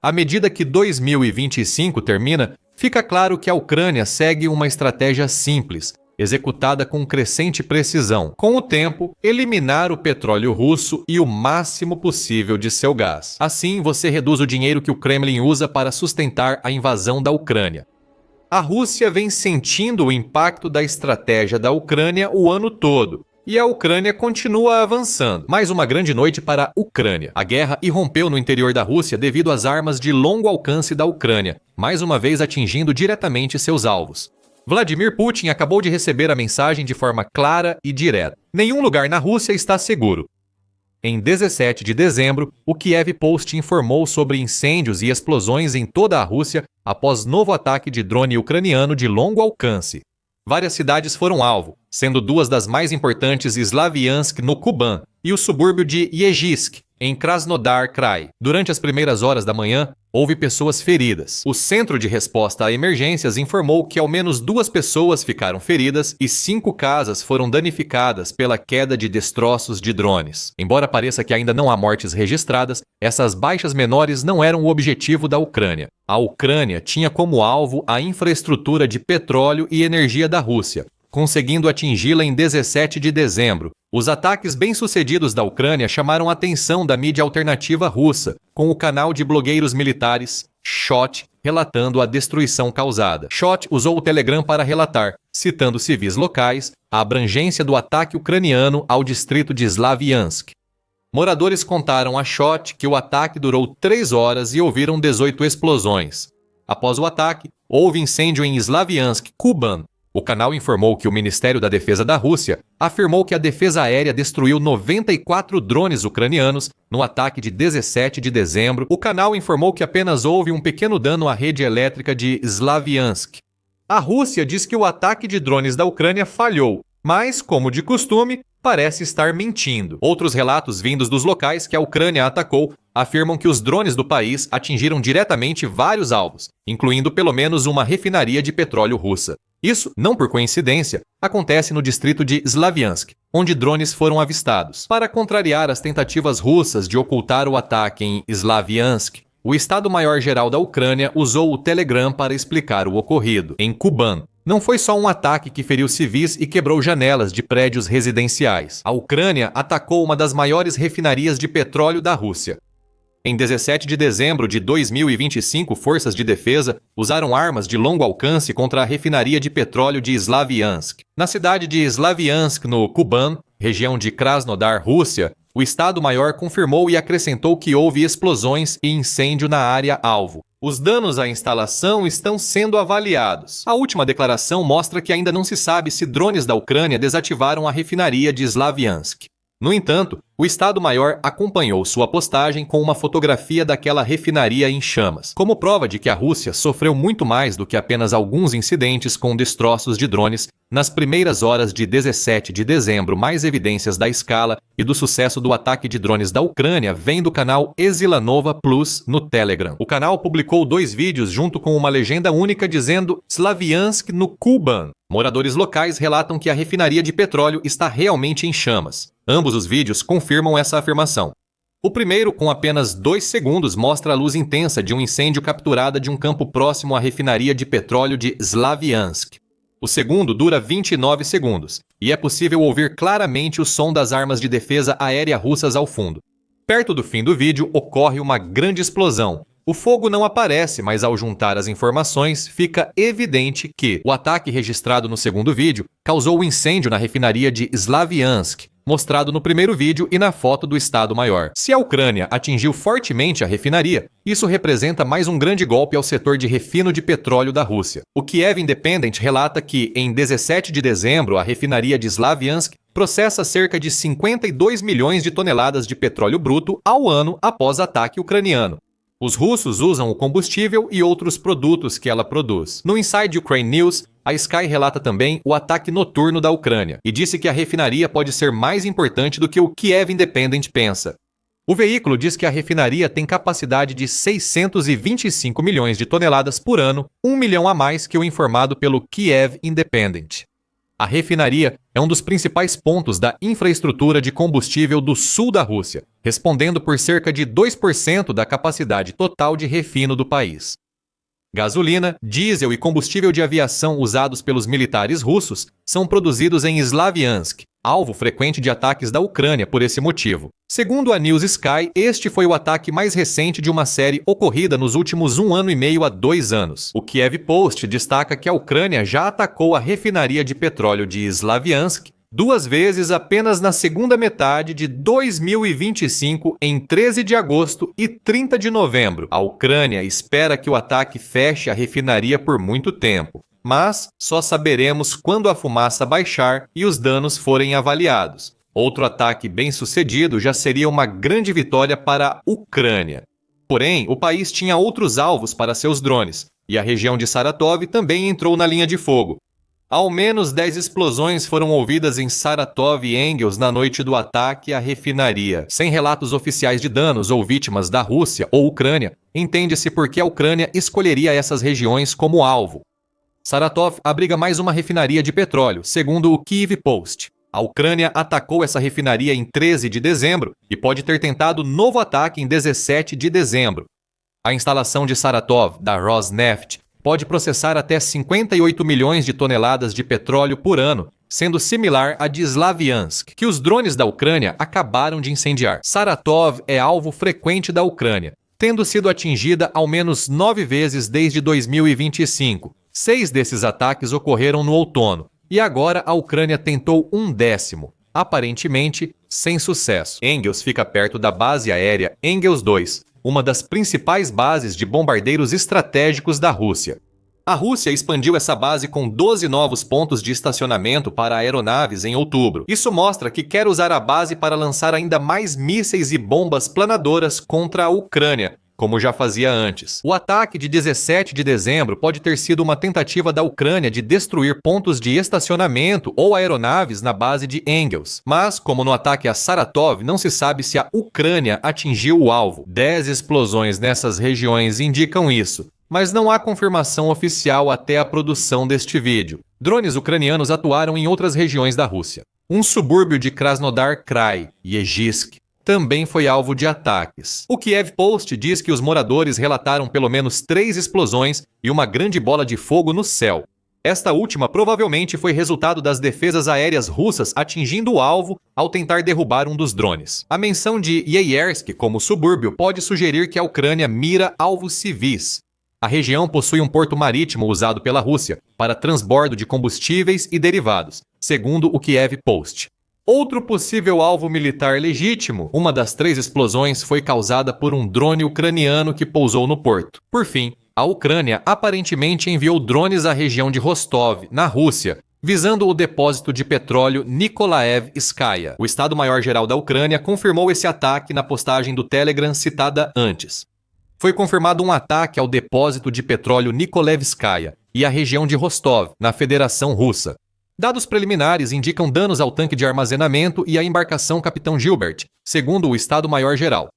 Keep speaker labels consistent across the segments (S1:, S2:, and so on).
S1: À medida que 2025 termina, fica claro que a Ucrânia segue uma estratégia simples, executada com crescente precisão. Com o tempo, eliminar o petróleo russo e o máximo possível de seu gás. Assim, você reduz o dinheiro que o Kremlin usa para sustentar a invasão da Ucrânia. A Rússia vem sentindo o impacto da estratégia da Ucrânia o ano todo. E a Ucrânia continua avançando. Mais uma grande noite para a Ucrânia. A guerra irrompeu no interior da Rússia devido às armas de longo alcance da Ucrânia, mais uma vez atingindo diretamente seus alvos. Vladimir Putin acabou de receber a mensagem de forma clara e direta. Nenhum lugar na Rússia está seguro. Em 17 de dezembro, o Kiev Post informou sobre incêndios e explosões em toda a Rússia após novo ataque de drone ucraniano de longo alcance. Várias cidades foram alvo, sendo duas das mais importantes Slaviansk, no Kuban, e o subúrbio de Yezhisk, em Krasnodar Krai. Durante as primeiras horas da manhã, houve pessoas feridas. O Centro de Resposta a Emergências informou que ao menos 2 pessoas ficaram feridas e 5 casas foram danificadas pela queda de destroços de drones. Embora pareça que ainda não há mortes registradas, essas baixas menores não eram o objetivo da Ucrânia. A Ucrânia tinha como alvo a infraestrutura de petróleo e energia da Rússia, conseguindo atingi-la em 17 de dezembro. Os ataques bem-sucedidos da Ucrânia chamaram a atenção da mídia alternativa russa, com o canal de blogueiros militares Shot relatando a destruição causada. Shot usou o Telegram para relatar, citando civis locais, a abrangência do ataque ucraniano ao distrito de Slaviansk. Moradores contaram a Shot que o ataque durou 3 horas e ouviram 18 explosões. Após o ataque, houve incêndio em Slaviansk, Kuban. O canal informou que o Ministério da Defesa da Rússia afirmou que a defesa aérea destruiu 94 drones ucranianos no ataque de 17 de dezembro. O canal informou que apenas houve um pequeno dano à rede elétrica de Slaviansk. A Rússia diz que o ataque de drones da Ucrânia falhou, mas, como de costume, parece estar mentindo. Outros relatos vindos dos locais que a Ucrânia atacou afirmam que os drones do país atingiram diretamente vários alvos, incluindo pelo menos uma refinaria de petróleo russa. Isso, não por coincidência, acontece no distrito de Slaviansk, onde drones foram avistados. Para contrariar as tentativas russas de ocultar o ataque em Slaviansk, o Estado-Maior-Geral da Ucrânia usou o Telegram para explicar o ocorrido. Em Kuban, não foi só um ataque que feriu civis e quebrou janelas de prédios residenciais. A Ucrânia atacou uma das maiores refinarias de petróleo da Rússia. Em 17 de dezembro de 2025, forças de defesa usaram armas de longo alcance contra a refinaria de petróleo de Slaviansk. Na cidade de Slaviansk, no Kuban, região de Krasnodar, Rússia, o Estado-Maior confirmou e acrescentou que houve explosões e incêndio na área-alvo. Os danos à instalação estão sendo avaliados. A última declaração mostra que ainda não se sabe se drones da Ucrânia desativaram a refinaria de Slaviansk. No entanto, o Estado-Maior acompanhou sua postagem com uma fotografia daquela refinaria em chamas, como prova de que a Rússia sofreu muito mais do que apenas alguns incidentes com destroços de drones nas primeiras horas de 17 de dezembro. Mais evidências da escala e do sucesso do ataque de drones da Ucrânia vem do canal Ezilanova Plus no Telegram. O canal publicou 2 vídeos junto com uma legenda única dizendo Slaviansk no Kuban. Moradores locais relatam que a refinaria de petróleo está realmente em chamas. Ambos os vídeos confirmam essa afirmação. O primeiro, com apenas 2 segundos, mostra a luz intensa de um incêndio capturada de um campo próximo à refinaria de petróleo de Slaviansk. O segundo dura 29 segundos, e é possível ouvir claramente o som das armas de defesa aérea russas ao fundo. Perto do fim do vídeo, ocorre uma grande explosão. O fogo não aparece, mas ao juntar as informações, fica evidente que o ataque registrado no segundo vídeo causou o incêndio na refinaria de Slaviansk, mostrado no primeiro vídeo e na foto do Estado-Maior. Se a Ucrânia atingiu fortemente a refinaria, isso representa mais um grande golpe ao setor de refino de petróleo da Rússia. O Kiev Independent relata que, em 17 de dezembro, a refinaria de Slaviansk processa cerca de 52 milhões de toneladas de petróleo bruto ao ano após ataque ucraniano. Os russos usam o combustível e outros produtos que ela produz. No Inside Ukraine News, a Sky relata também o ataque noturno da Ucrânia e disse que a refinaria pode ser mais importante do que o Kiev Independent pensa. O veículo diz que a refinaria tem capacidade de 625 milhões de toneladas por ano, 1 milhão a mais que o informado pelo Kiev Independent. A refinaria é um dos principais pontos da infraestrutura de combustível do sul da Rússia, respondendo por cerca de 2% da capacidade total de refino do país. Gasolina, diesel e combustível de aviação usados pelos militares russos são produzidos em Slaviansk, alvo frequente de ataques da Ucrânia por esse motivo. Segundo a News Sky, este foi o ataque mais recente de uma série ocorrida nos últimos 1 ano e meio a 2 anos. O Kiev Post destaca que a Ucrânia já atacou a refinaria de petróleo de Slaviansk 2 vezes apenas na segunda metade de 2025, em 13 de agosto e 30 de novembro. A Ucrânia espera que o ataque feche a refinaria por muito tempo, mas só saberemos quando a fumaça baixar e os danos forem avaliados. Outro ataque bem-sucedido já seria uma grande vitória para a Ucrânia. Porém, o país tinha outros alvos para seus drones, e a região de Saratov também entrou na linha de fogo. Ao menos 10 explosões foram ouvidas em Saratov e Engels na noite do ataque à refinaria. Sem relatos oficiais de danos ou vítimas da Rússia ou Ucrânia, entende-se por que a Ucrânia escolheria essas regiões como alvo. Saratov abriga mais uma refinaria de petróleo, segundo o Kiev Post. A Ucrânia atacou essa refinaria em 13 de dezembro e pode ter tentado novo ataque em 17 de dezembro. A instalação de Saratov, da Rosneft, pode processar até 58 milhões de toneladas de petróleo por ano, sendo similar à de Slaviansk, que os drones da Ucrânia acabaram de incendiar. Saratov é alvo frequente da Ucrânia, tendo sido atingida ao menos 9 vezes desde 2025. 6 desses ataques ocorreram no outono, e agora a Ucrânia tentou um 10º, aparentemente sem sucesso. Engels fica perto da base aérea Engels 2, uma das principais bases de bombardeiros estratégicos da Rússia. A Rússia expandiu essa base com 12 novos pontos de estacionamento para aeronaves em outubro. Isso mostra que quer usar a base para lançar ainda mais mísseis e bombas planadoras contra a Ucrânia, como já fazia antes. O ataque de 17 de dezembro pode ter sido uma tentativa da Ucrânia de destruir pontos de estacionamento ou aeronaves na base de Engels. Mas, como no ataque a Saratov, não se sabe se a Ucrânia atingiu o alvo. 10 explosões nessas regiões indicam isso, mas não há confirmação oficial até a produção deste vídeo. Drones ucranianos atuaram em outras regiões da Rússia. Um subúrbio de Krasnodar Krai, Yezhisk, também foi alvo de ataques. O Kiev Post diz que os moradores relataram pelo menos 3 explosões e uma grande bola de fogo no céu. Esta última provavelmente foi resultado das defesas aéreas russas atingindo o alvo ao tentar derrubar um dos drones. A menção de Yeyersk como subúrbio pode sugerir que a Ucrânia mira alvos civis. A região possui um porto marítimo usado pela Rússia para transbordo de combustíveis e derivados, segundo o Kiev Post. Outro possível alvo militar legítimo, uma das 3 explosões foi causada por um drone ucraniano que pousou no porto. Por fim, a Ucrânia aparentemente enviou drones à região de Rostov, na Rússia, visando o depósito de petróleo Nikolaevskaya. O Estado-Maior-Geral da Ucrânia confirmou esse ataque na postagem do Telegram citada antes. Foi confirmado um ataque ao depósito de petróleo Nikolaevskaya e à região de Rostov, na Federação Russa. Dados preliminares indicam danos ao tanque de armazenamento e à embarcação Capitão Gilbert, segundo o Estado-Maior-Geral.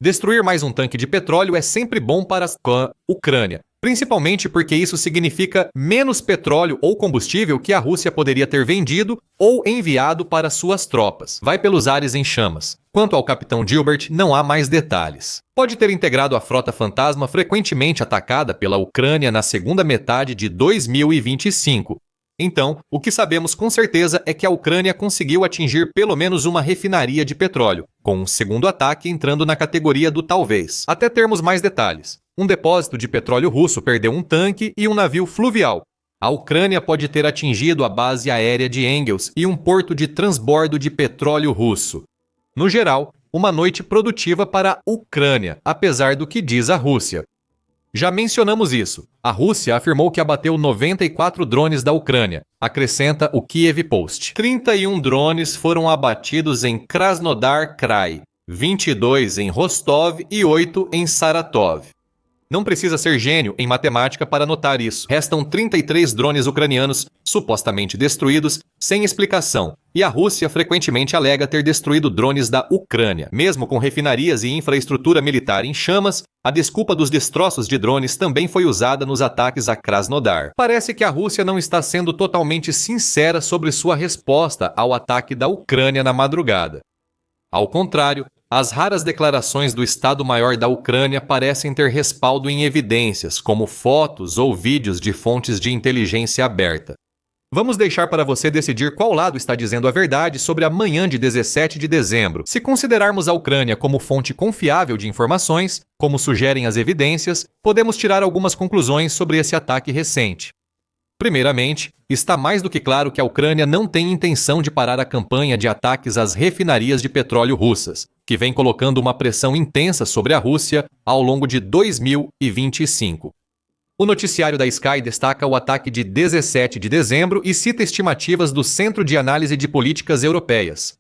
S1: Destruir mais um tanque de petróleo é sempre bom para a Ucrânia, principalmente porque isso significa menos petróleo ou combustível que a Rússia poderia ter vendido ou enviado para suas tropas. Vai pelos ares em chamas. Quanto ao Capitão Gilbert, não há mais detalhes. Pode ter integrado a frota fantasma frequentemente atacada pela Ucrânia na segunda metade de 2025. Então, o que sabemos com certeza é que a Ucrânia conseguiu atingir pelo menos uma refinaria de petróleo, com um segundo ataque entrando na categoria do talvez. Até termos mais detalhes. Um depósito de petróleo russo perdeu um tanque e um navio fluvial. A Ucrânia pode ter atingido a base aérea de Engels e um porto de transbordo de petróleo russo. No geral, uma noite produtiva para a Ucrânia, apesar do que diz a Rússia. Já mencionamos isso. A Rússia afirmou que abateu 94 drones da Ucrânia, acrescenta o Kiev Post. 31 drones foram abatidos em Krasnodar Krai, 22 em Rostov e 8 em Saratov. Não precisa ser gênio em matemática para notar isso. Restam 33 drones ucranianos supostamente destruídos, sem explicação, e a Rússia frequentemente alega ter destruído drones da Ucrânia. Mesmo com refinarias e infraestrutura militar em chamas, a desculpa dos destroços de drones também foi usada nos ataques a Krasnodar. Parece que a Rússia não está sendo totalmente sincera sobre sua resposta ao ataque da Ucrânia na madrugada. Ao contrário, as raras declarações do Estado-Maior da Ucrânia parecem ter respaldo em evidências, como fotos ou vídeos de fontes de inteligência aberta. Vamos deixar para você decidir qual lado está dizendo a verdade sobre a manhã de 17 de dezembro. Se considerarmos a Ucrânia como fonte confiável de informações, como sugerem as evidências, podemos tirar algumas conclusões sobre esse ataque recente. Primeiramente, está mais do que claro que a Ucrânia não tem intenção de parar a campanha de ataques às refinarias de petróleo russas, que vem colocando uma pressão intensa sobre a Rússia ao longo de 2025. O noticiário da Sky destaca o ataque de 17 de dezembro e cita estimativas do Centro de Análise de Políticas Europeias.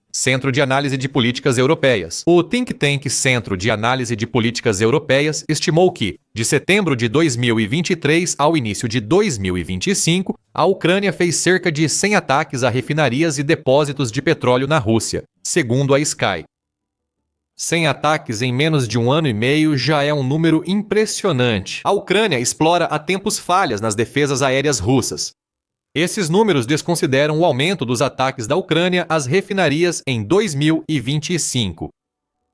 S1: O think tank Centro de Análise de Políticas Europeias estimou que, de setembro de 2023 ao início de 2025, a Ucrânia fez cerca de 100 ataques a refinarias e depósitos de petróleo na Rússia, segundo a Sky. 100 ataques em menos de um ano e meio já é um número impressionante. A Ucrânia explora há tempos falhas nas defesas aéreas russas. Esses números desconsideram o aumento dos ataques da Ucrânia às refinarias em 2025.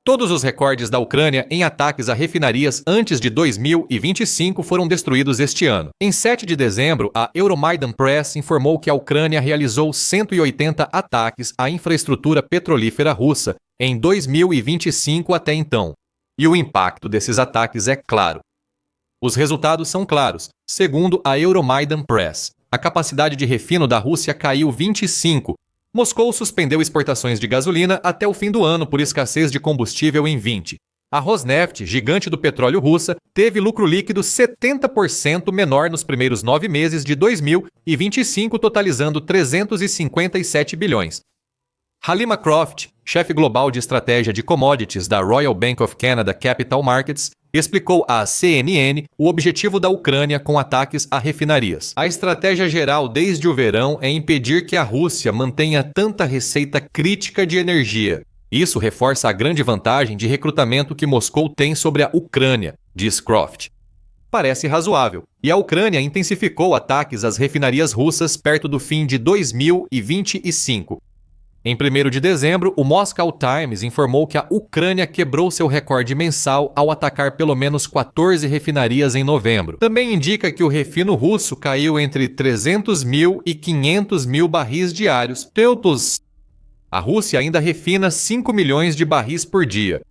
S1: Todos os recordes da Ucrânia em ataques a refinarias antes de 2025 foram destruídos este ano. Em 7 de dezembro, a Euromaidan Press informou que a Ucrânia realizou 180 ataques à infraestrutura petrolífera russa em 2025 até então. E o impacto desses ataques é claro. Os resultados são claros, segundo a Euromaidan Press. A capacidade de refino da Rússia caiu 25. Moscou suspendeu exportações de gasolina até o fim do ano por escassez de combustível em 20. A Rosneft, gigante do petróleo russa, teve lucro líquido 70% menor nos primeiros 9 meses de 2025, totalizando 357 bilhões. Halima Croft, chefe global de estratégia de commodities da Royal Bank of Canada Capital Markets, explicou à CNN o objetivo da Ucrânia com ataques a refinarias. A estratégia geral desde o verão é impedir que a Rússia mantenha tanta receita crítica de energia. Isso reforça a grande vantagem de recrutamento que Moscou tem sobre a Ucrânia, diz Croft. Parece razoável, e a Ucrânia intensificou ataques às refinarias russas perto do fim de 2025. Em 1º de dezembro, o Moscow Times informou que a Ucrânia quebrou seu recorde mensal ao atacar pelo menos 14 refinarias em novembro. Também indica que o refino russo caiu entre 300 mil e 500 mil barris diários. A Rússia ainda refina 5 milhões de barris por dia.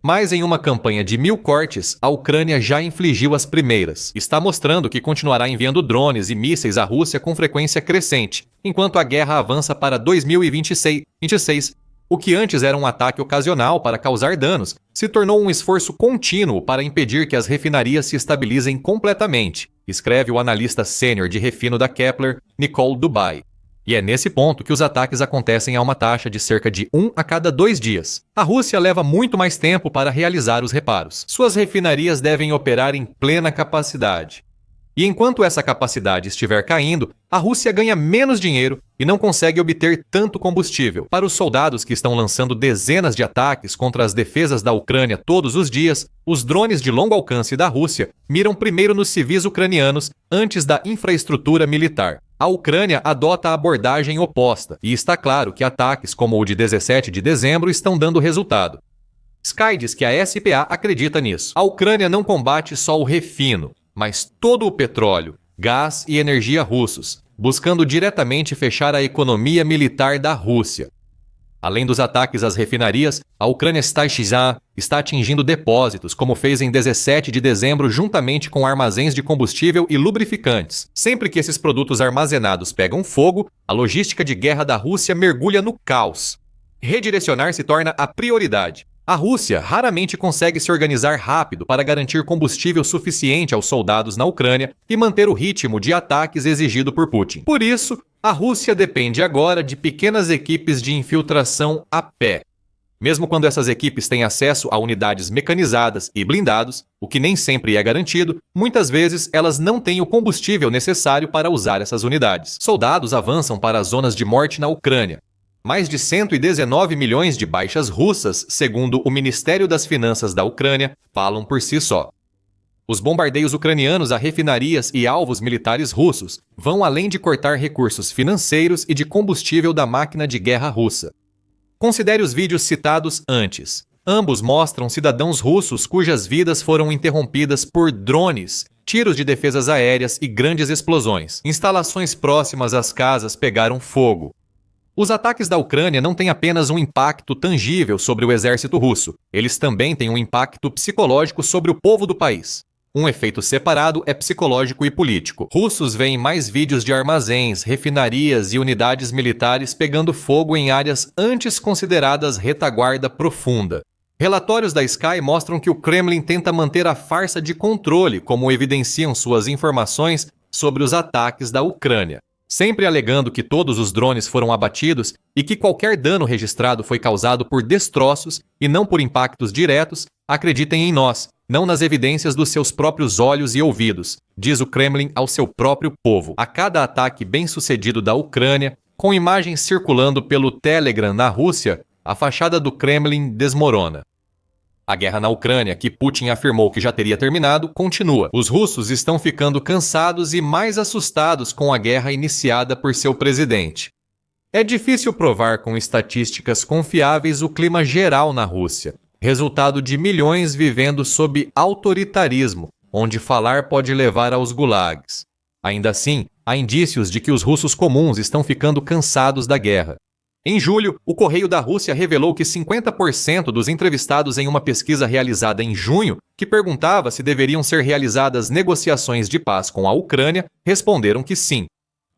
S1: Mas em uma campanha de 1.000 cortes, a Ucrânia já infligiu as primeiras. Está mostrando que continuará enviando drones e mísseis à Rússia com frequência crescente, enquanto a guerra avança para 2026. O que antes era um ataque ocasional para causar danos, se tornou um esforço contínuo para impedir que as refinarias se estabilizem completamente, escreve o analista sênior de refino da Kepler, Nicole Dubai. E é nesse ponto que os ataques acontecem a uma taxa de cerca de 1 a cada 2 dias. A Rússia leva muito mais tempo para realizar os reparos. Suas refinarias devem operar em plena capacidade. E enquanto essa capacidade estiver caindo, a Rússia ganha menos dinheiro e não consegue obter tanto combustível. Para os soldados que estão lançando dezenas de ataques contra as defesas da Ucrânia todos os dias, os drones de longo alcance da Rússia miram primeiro nos civis ucranianos antes da infraestrutura militar. A Ucrânia adota a abordagem oposta, e está claro que ataques como o de 17 de dezembro estão dando resultado. Sky diz que a SPA acredita nisso. A Ucrânia não combate só o refino, mas todo o petróleo, gás e energia russos, buscando diretamente fechar a economia militar da Rússia. Além dos ataques às refinarias, a Ucrânia está atingindo depósitos, como fez em 17 de dezembro juntamente com armazéns de combustível e lubrificantes. Sempre que esses produtos armazenados pegam fogo, a logística de guerra da Rússia mergulha no caos. Redirecionar se torna a prioridade. A Rússia raramente consegue se organizar rápido para garantir combustível suficiente aos soldados na Ucrânia e manter o ritmo de ataques exigido por Putin. Por isso, a Rússia depende agora de pequenas equipes de infiltração a pé. Mesmo quando essas equipes têm acesso a unidades mecanizadas e blindados, o que nem sempre é garantido, muitas vezes elas não têm o combustível necessário para usar essas unidades. Soldados avançam para as zonas de morte na Ucrânia. Mais de 119 milhões de baixas russas, segundo o Ministério das Finanças da Ucrânia, falam por si só. Os bombardeios ucranianos a refinarias e alvos militares russos vão além de cortar recursos financeiros e de combustível da máquina de guerra russa. Considere os vídeos citados antes. Ambos mostram cidadãos russos cujas vidas foram interrompidas por drones, tiros de defesas aéreas e grandes explosões. Instalações próximas às casas pegaram fogo. Os ataques da Ucrânia não têm apenas um impacto tangível sobre o exército russo, eles também têm um impacto psicológico sobre o povo do país. Um efeito separado é psicológico e político. Russos veem mais vídeos de armazéns, refinarias e unidades militares pegando fogo em áreas antes consideradas retaguarda profunda. Relatórios da Sky mostram que o Kremlin tenta manter a farsa de controle, como evidenciam suas informações sobre os ataques da Ucrânia. Sempre alegando que todos os drones foram abatidos e que qualquer dano registrado foi causado por destroços e não por impactos diretos, acreditem em nós, não nas evidências dos seus próprios olhos e ouvidos, diz o Kremlin ao seu próprio povo. A cada ataque bem-sucedido da Ucrânia, com imagens circulando pelo Telegram na Rússia, a fachada do Kremlin desmorona. A guerra na Ucrânia, que Putin afirmou que já teria terminado, continua. Os russos estão ficando cansados e mais assustados com a guerra iniciada por seu presidente. É difícil provar com estatísticas confiáveis o clima geral na Rússia, resultado de milhões vivendo sob autoritarismo, onde falar pode levar aos gulags. Ainda assim, há indícios de que os russos comuns estão ficando cansados da guerra. Em julho, o Correio da Rússia revelou que 50% dos entrevistados em uma pesquisa realizada em junho, que perguntava se deveriam ser realizadas negociações de paz com a Ucrânia, responderam que sim.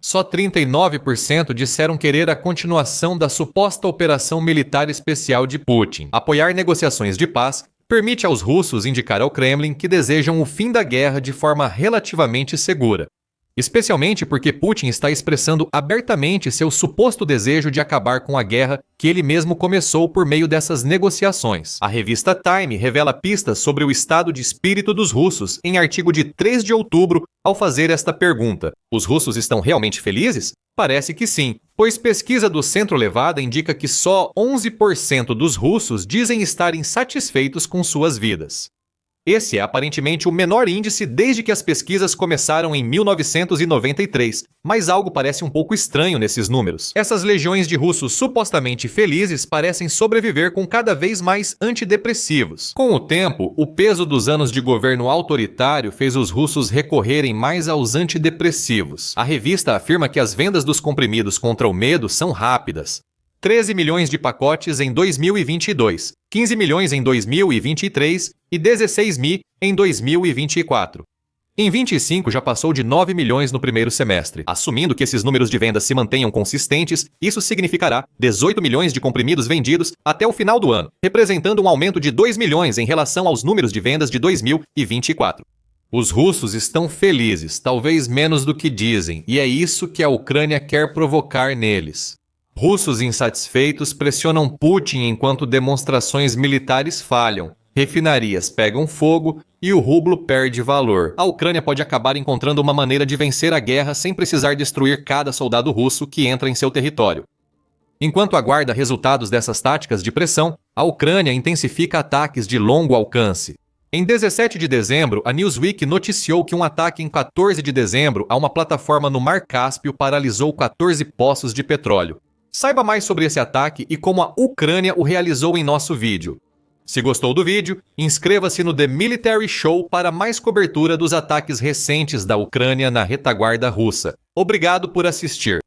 S1: Só 39% disseram querer a continuação da suposta operação militar especial de Putin. Apoiar negociações de paz permite aos russos indicar ao Kremlin que desejam o fim da guerra de forma relativamente segura. Especialmente porque Putin está expressando abertamente seu suposto desejo de acabar com a guerra que ele mesmo começou por meio dessas negociações. A revista Time revela pistas sobre o estado de espírito dos russos em artigo de 3 de outubro ao fazer esta pergunta: os russos estão realmente felizes? Parece que sim, pois pesquisa do Centro Levada indica que só 11% dos russos dizem estarem satisfeitos com suas vidas. Esse é aparentemente o menor índice desde que as pesquisas começaram em 1993, mas algo parece um pouco estranho nesses números. Essas legiões de russos supostamente felizes parecem sobreviver com cada vez mais antidepressivos. Com o tempo, o peso dos anos de governo autoritário fez os russos recorrerem mais aos antidepressivos. A revista afirma que as vendas dos comprimidos contra o medo são rápidas. 13 milhões de pacotes em 2022, 15 milhões em 2023 e 16 mil em 2024. Em 25 já passou de 9 milhões no primeiro semestre. Assumindo que esses números de vendas se mantenham consistentes, isso significará 18 milhões de comprimidos vendidos até o final do ano, representando um aumento de 2 milhões em relação aos números de vendas de 2024. Os russos estão felizes, talvez menos do que dizem, e é isso que a Ucrânia quer provocar neles. Russos insatisfeitos pressionam Putin enquanto demonstrações militares falham, refinarias pegam fogo e o rublo perde valor. A Ucrânia pode acabar encontrando uma maneira de vencer a guerra sem precisar destruir cada soldado russo que entra em seu território. Enquanto aguarda resultados dessas táticas de pressão, a Ucrânia intensifica ataques de longo alcance. Em 17 de dezembro, a Newsweek noticiou que um ataque em 14 de dezembro a uma plataforma no Mar Cáspio paralisou 14 poços de petróleo. Saiba mais sobre esse ataque e como a Ucrânia o realizou em nosso vídeo. Se gostou do vídeo, inscreva-se no The Military Show para mais cobertura dos ataques recentes da Ucrânia na retaguarda russa. Obrigado por assistir.